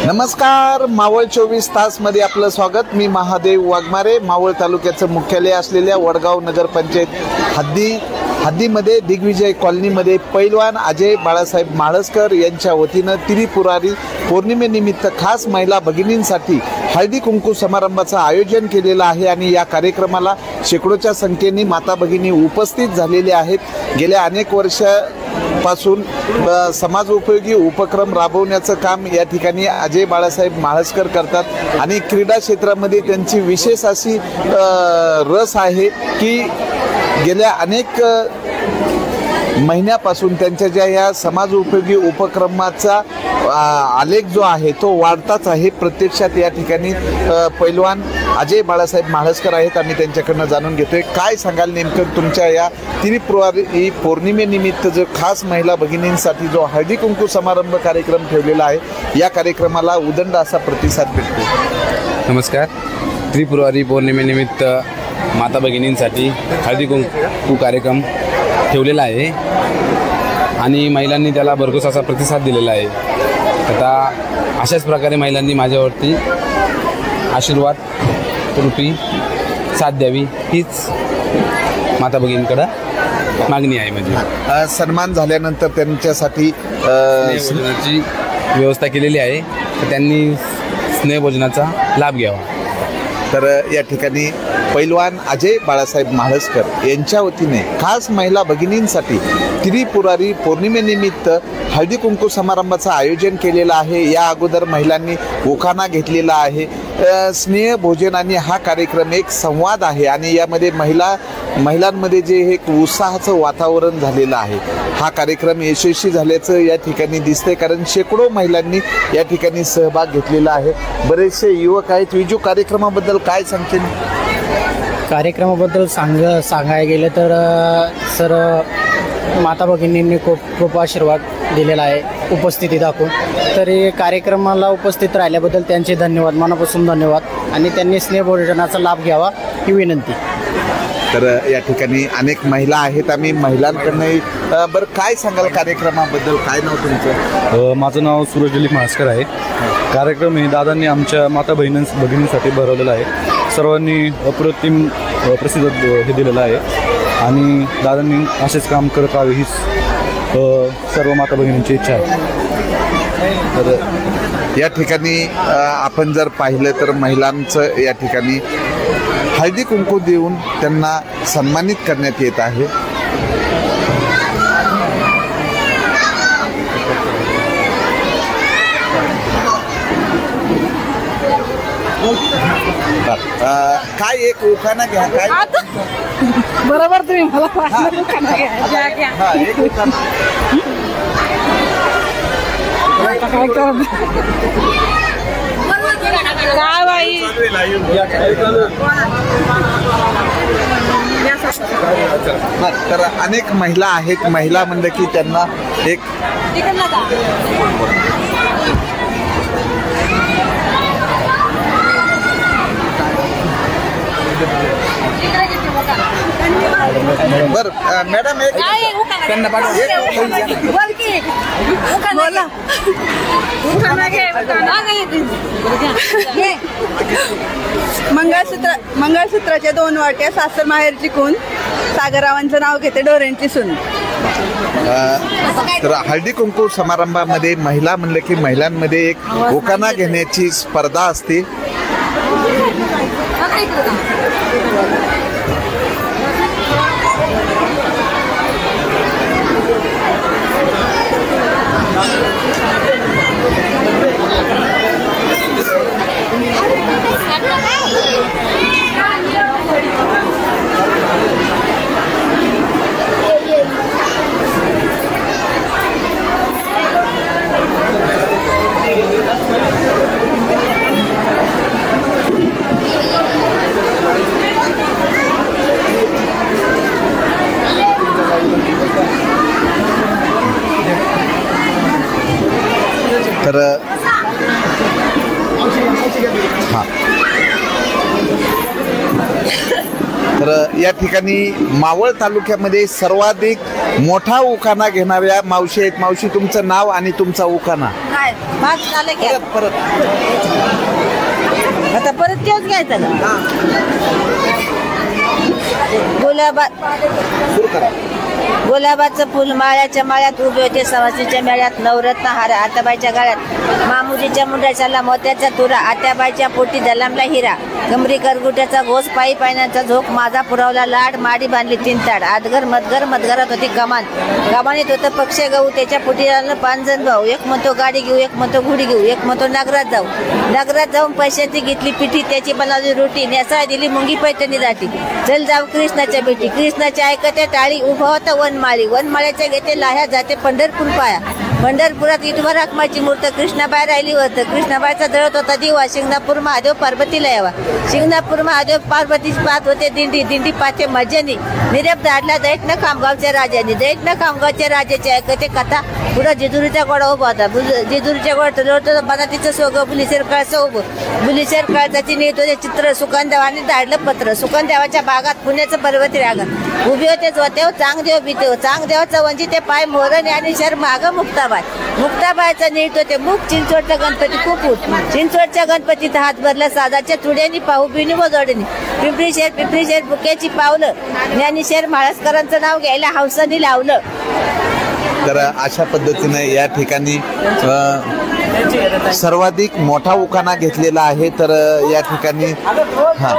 नमस्कार, मावळ 24 तास मध्ये आपलं स्वागत। मी महादेव वाघमारे। मावळ तालुक्याचं मुख्यालय असलेल्या वडगाव नगरपंचायत हद्दीमध्ये दिग्विजय कॉलनीमध्ये पैलवान अजय बाळासाहेब माळस्कर यांच्या वतीनं त्रिपुरारी पौर्णिमेनिमित्त खास महिला भगिनींसाठी हळदी कुंकू समारंभाचं आयोजन केलेलं आहे आणि या कार्यक्रमाला शेकडोच्या संख्येने माता भगिनी उपस्थित झालेल्या आहेत। गेल्या अनेक वर्षापासून समाज उपयोगी उपक्रम राबवण्याचं काम या ठिकाणी अजय बाळासाहेब माळस्कर करतात आणि क्रीडा क्षेत्रामध्ये त्यांची विशेष अशी रस आहे की गेल्या अनेक महिन्यापासून त्यांच्या ज्या या समाज उपयोगी उपक्रमाचा आलेख जो आहे तो वाढताच आहे। प्रत्यक्षात या ठिकाणी पैलवान अजय बाळासाहेब माळस्कर आहेत। आम्ही त्यांच्याकडनं जाणून घेतोय काय सांगाल नेमकं तुमच्या या त्रिपुरारी पौर्णिमेनिमित्त जो खास महिला भगिनींसाठी जो हळदी कुंकू समारंभ कार्यक्रम ठेवलेला आहे या कार्यक्रमाला उदंड असा प्रतिसाद भेटतो। नमस्कार, त्रिपुरारी पौर्णिमेनिमित्त माता भगिनींसाठी हळदी कुंकू कार्यक्रम ठेवलेला आहे आणि महिलांनी त्याला भरघोस असा प्रतिसाद दिलेला आहे। आता अशाच प्रकारे महिलांनी माझ्यावरती आशीर्वाद रूपी साथ द्यावी हीच माता भगिनींकडे मागणी आहे। म्हणजे सन्मान झाल्यानंतर त्यांच्यासाठी भोजनाची व्यवस्था केलेली आहे, तर त्यांनी स्नेहभोजनाचा लाभ घ्यावा। तर या ठिकाणी पैलवान अजय बाळासाहेब माळस्कर यांच्या वतीने खास महिला भगिनींसाठी त्रिपुरारी पौर्णिमेनिमित्त हळदी कुंकू समारंभाचं आयोजन केलेलं आहे। या अगोदर महिलांनी उखाणा घेतलेला आहे। स्नेह भोजन आणि हा कार्यक्रम एक संवाद आहे आणि यामध्ये महिलांमध्ये जे एक उत्साहाचं वातावरण झालेलं आहे। हा कार्यक्रम यशस्वी झाल्याचं या ठिकाणी दिसतंय, कारण शेकडो महिलांनी या ठिकाणी सहभाग घेतलेला आहे। बरेचसे युवक आहेत। विजू, कार्यक्रमाबद्दल काय सांगतील? कार्यक्रमाबद्दल सांगायला गेलं तर सर माता भगिनींनी खूप आशीर्वाद दिलेला आहे उपस्थिती दाखवून। तरी कार्यक्रमाला उपस्थित राहिल्याबद्दल त्यांचे धन्यवाद, मनापासून धन्यवाद आणि त्यांनी स्नेहभोजनाचा लाभ घ्यावा ही विनंती। तर या ठिकाणी अनेक महिला आहेत। आम्ही महिलांकडनं बरं काय सांगाल कार्यक्रमाबद्दल? काय नाव तुमचं? माझं नाव सूरज दिलीप माळस्कर आहे। कार्यक्रम हे दादांनी आमच्या माता भगिनींसाठी भरवलेला आहे। सर्वांनी अप्रतिम प्रसिद्ध हे दिलेलं आहे आणि दादांनी असेच काम करत राहावे हीच सर्व माता भगिनींची इच्छा आहे। तर या ठिकाणी आपण जर पाहिलं तर महिलांचं या ठिकाणी हळदी कुंकू देऊन त्यांना सन्मानित करण्यात येत आहे। काय एक उखाणा घ्या। काय बरोबर तुम्ही मला उखाणा घ्या। हा, एक उखाणा। काय बाई तर अनेक महिला आहेत। महिला म्हणलं की त्यांना एक बर मॅडम एक त्यांना मंगळसूत्राच्या 2 वाट्या सासर माहेर चिकून सागररावांचं नाव घेते डोऱ्यांची सून। तर हळदी कुंकू समारंभामध्ये महिला म्हणलं की महिलांमध्ये एक उखाणा घेण्याची स्पर्धा असते। तर हां, तर या ठिकाणी मावळ तालुक्यामध्ये सर्वाधिक मोठा उखाणा घेणाऱ्या मावशी आहेत। मावशी, तुमचं नाव आणि तुमचा उखाणा? काय भात झालं की परत आता परत तेच घ्यायचं ना. गुलाबाचं फुल माळ्याच्या माळ्यात उभे होते, सवासीच्या मेळ्यात नवरत्न हार, आताबाईच्या गाळ्यात मामुजीच्या मुंडाच्याला मोत्याचा तुरा, आत्याबाईच्या पोटी दलामला हिरा, कमरी करगुट्याचा घोस, पायी पायण्याचा झोक, माझा पुरवला लाड, माडी बांधली 3 ताड, आदगर मदगर मदगरात होती कमान, कमानीत होतं पक्षे गहू, त्याच्या पोटी झालं 5 जण भाऊ, एक म्हणतो गाडी घेऊ, एक म्हणतो घोडी घेऊ, एक म्हणतो नगरात जाऊ, नगरात जाऊन पैशाची घेतली पिठी, त्याची बनवली रोटी, नेसाळ दिली मुंगी पैठणी दाटी, चल जाऊ कृष्णाच्या बेटी, कृष्णाच्या ऐकते टाळी, उभं होतं वनमाळी, वनमाळ्याच्या घेते लाह्या, जाते पंढरपूर पाया, पंढरपुरात विठोबा रखमाची मूर्त, कृष्णाबाई राहिली होतं, कृष्णाबाईचा जळत होता दिवा, शिंगणापूर महादेव पार्वतीला यावा, शिंगणापूर महादेव पार्वती पाहत होते दिंडी, दिंडी पाहते मज्जनी, निरेप धाडला दैठनं खामगावच्या राजांनी, दैठनं खामगावच्या राजाची ऐकते कथा, पुढं जेजुरीचा गोडा उभा होता, जेजुरीच्या गोडा बनातीचं सोगं, बुलीशेर कळचं उभं, बुलीशेर कळचाची नेत होते चित्र, सुकानदेवाने धाडलं पत्र, सुकानदेवाच्या बागात पुण्याचं पर्वती रागत, उभे होते जोतेव चांगदेव बितेव, चांगदेवाचं वंजी ते पाय मोरण आणि शर मागं मुक्ताबाई, मुक्ताबाईचा नीट होते मुख, चिंचवडचा गणपती कुपूट, चिंचवडच्या गणपतीत हात भरला साधाच्या चुड्यानी, पाहू बिनी व जोडणी, पिंपरी शहर बुक्याची पावलं, ज्ञानेश्वर म्हाळसकरांचं नाव घ्यायला हौसानी लावलं. तर अशा पद्धतीने या ठिकाणी सर्वाधिक मोठा उखाणा घेतलेला आहे. तर या ठिकाणी हां,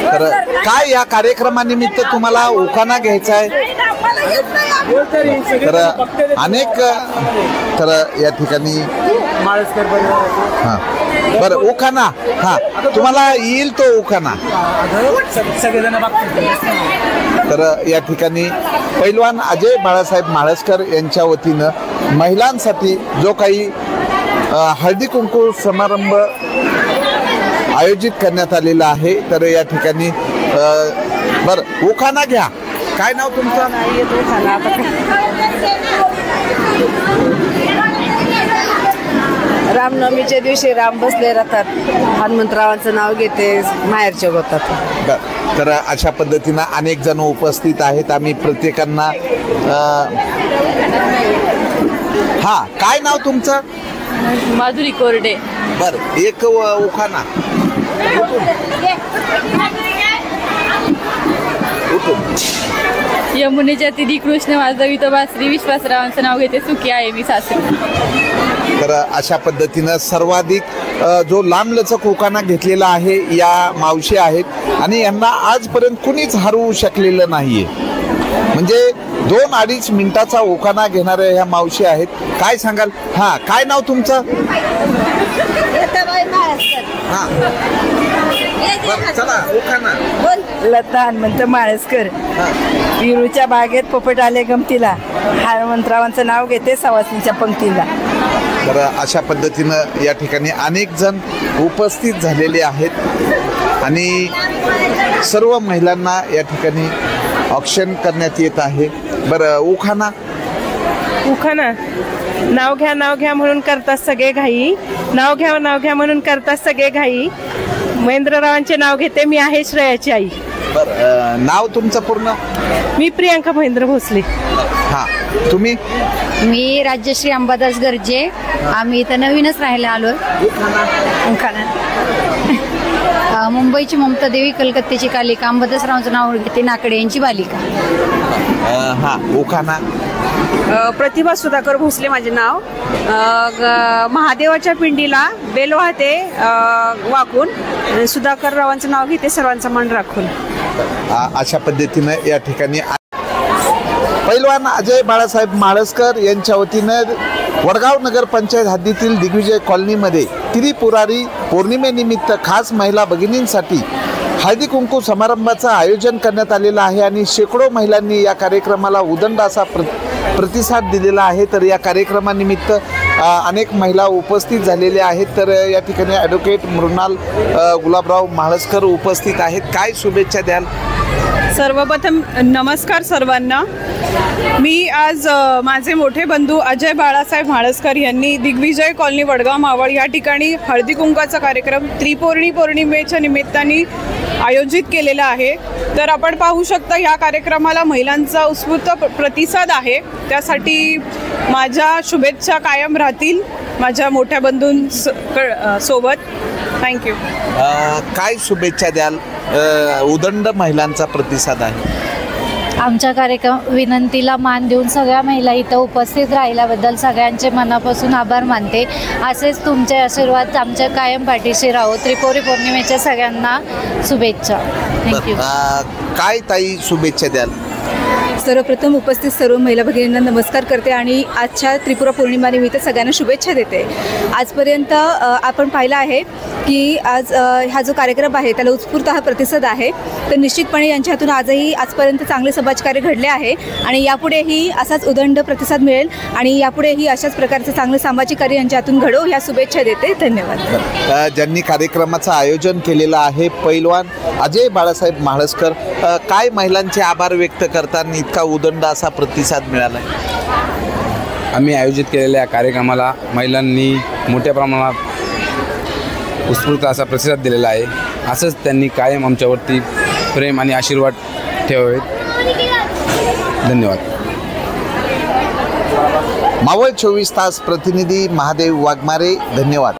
तर काय या कार्यक्रमानिमित्त तुम्हाला उखाणा घ्यायचा आहे? तर अनेक, तर या ठिकाणी हां बरं उखाणा, हां तुम्हाला येईल तो उखाणा. तर या ठिकाणी पैलवान अजय बाळासाहेब म्हाळसकर यांच्या वतीनं महिलांसाठी जो काही हळदी कुंकू समारंभ आयोजित करण्यात आलेला आहे. तर या ठिकाणी बरं उखाणा घ्या. काय नाव तुमचं? रामनवमीच्या दिवशी राम बसले राहतात, हनुमंतरावांचं नाव घेते, माहेरच्या गोतात. तर अशा पद्धतीनं अनेक जण उपस्थित आहेत. आम्ही प्रत्येकांना हा काय नाव तुमचं? माधुरी कोरडे. बर एक उखाणा. यमुनेच्या तिरी कृष्ण माझा विठोबा श्री विश्वासरावांचं नाव घेते, सुखी आहे मी सासरी. तर अशा पद्धतीनं सर्वाधिक जो लांबलचक उखाणा घेतलेला आहे या मावशी आहेत आणि यांना आजपर्यंत कुणीच हरवू शकलेलं नाहीये. म्हणजे 2-2.5 मिनिटाचा उखाणा घेणाऱ्या ह्या मावशी आहेत. काय सांगाल? हा काय नाव तुमचं? हा चला उखाणा. लता हनुमंत माळसकर. विरूच्या बागेत पोपट आले गमतीला, हनुमंतरावांचं नाव घेते सवासनीच्या पंक्तीला. तर अशा पद्धतीनं या ठिकाणी अनेक जण उपस्थित झालेले आहेत आणि सर्व महिलांना या ठिकाणी ऑक्शन करण्यात येत आहे. बरं उखाणा. उखाणा. नाव घ्या म्हणून करतात सगळे घाई, नाव घ्या म्हणून करतात सगळे घाई, महेंद्ररावांचे नाव घेते, मी आहे श्रेयाची आई. बरं नाव तुमचं पूर्ण? मी प्रियांका महेंद्र भोसले. हा तुम्ही? मी राजश्री अंबादास गर्जे. आम्ही इथं नवीनच राहायला आलो. उखाणा. मुंबईची ममता देवी, कलकत्त्याची कालिका, अंबादासरावांचं नाव घेते, नाकडे यांची बालिका. हा उखाणा. प्रतिभा सुधाकर भोसले माझे नाव. महादेवाच्या पिंडीला बेल वाहते वाकून, सुधाकर रावांचं नाव घेते, सर्वांचा मन राखून. अशा पद्धतीनं या ठिकाणी पैलवान अजय बाळासाहेब म्हाळसकर यांच्या वतीनं वडगाव नगर पंचायत हद्दीतील दिग्विजय कॉलनीमध्ये त्रिपुरारी पौर्णिमेनिमित्त खास महिला भगिनींसाठी हळदी कुंकू समारंभाचं आयोजन करण्यात आलेलं आहे आणि शेकडो महिलांनी या कार्यक्रमाला उदंड असा प्रतिसाद दिलेला आहे. तर या कार्यक्रमानिमित्त अनेक महिला उपस्थित झालेल्या आहेत. तर या ठिकाणी ॲडव्होकेट मृणाल गुलाबराव म्हाळसकर उपस्थित आहेत. काय शुभेच्छा द्याल? सर्वप्रथम नमस्कार सर्वांना. मी आज माझे मोठे बंधू अजय बाळासाहेब म्हाळसकर यांनी दिग्विजय कॉलनी वडगाव मावळ या ठिकाणी हळदी कुंकाचा कार्यक्रम पौर्णिमेच्या निमित्ताने आयोजित केलेला आहे. तर आपण पाहू शकता या कार्यक्रमाला महिलांचा उत्स्फूर्त प्रतिसाद आहे. त्यासाठी माझ्या शुभेच्छा कायम राहतील. माझ्या मोठ्या सोबत. थँक्यू. काय शुभेच्छा द्याल? उदंड महिलांचा प्रतिसाद आहे. आमच्या कार्यक्रम विनंतीला मान देऊन सगळ्या महिला इथं उपस्थित राहिल्याबद्दल सगळ्यांचे मनापासून आभार मानते. असेच तुमचे आशीर्वाद आमच्या कायम पाठीशी राहो. त्रिपुरी पौर्णिमेच्या सगळ्यांना शुभेच्छा. थँक्यू. काय ताई शुभेच्छा द्याल? सर्वप्रथम उपस्थित सर्व महिला भगिनींना नमस्कार करते आणि आजच्या त्रिपुरा पौर्णिमानिमित्त सगळ्यांना शुभेच्छा देते. आजपर्यंत आपण पाहिलं आहे की आज हा जो कार्यक्रम आहे त्याला उत्स्फूर्त हा प्रतिसाद आहे. तर निश्चितपणे यांच्या हातून आजपर्यंत चांगले समाजकार्य घडले आहे आणि यापुढेही असाच उदंड प्रतिसाद मिळेल आणि यापुढेही अशाच प्रकारचं चांगलं सामाजिक कार्य यांच्या हातून घडो ह्या शुभेच्छा देते. धन्यवाद. ज्यांनी कार्यक्रमाचं आयोजन केलेलं आहे पैलवान अजय बाळासाहेब म्हाळसकर, काय महिलांचे आभार व्यक्त करताना इतका उदंड असा प्रतिसाद मिळाला? आम्ही आयोजित केलेल्या या कार्यक्रमाला महिलांनी मोठ्या प्रमाणात उत्स्फूर्त असा प्रतिसाद दिलेला आहे. असंच त्यांनी कायम आमच्यावरती प्रेम आणि आशीर्वाद ठेवावेत. धन्यवाद. मावळ 24 तास प्रतिनिधी महादेव वाघमारे, धन्यवाद.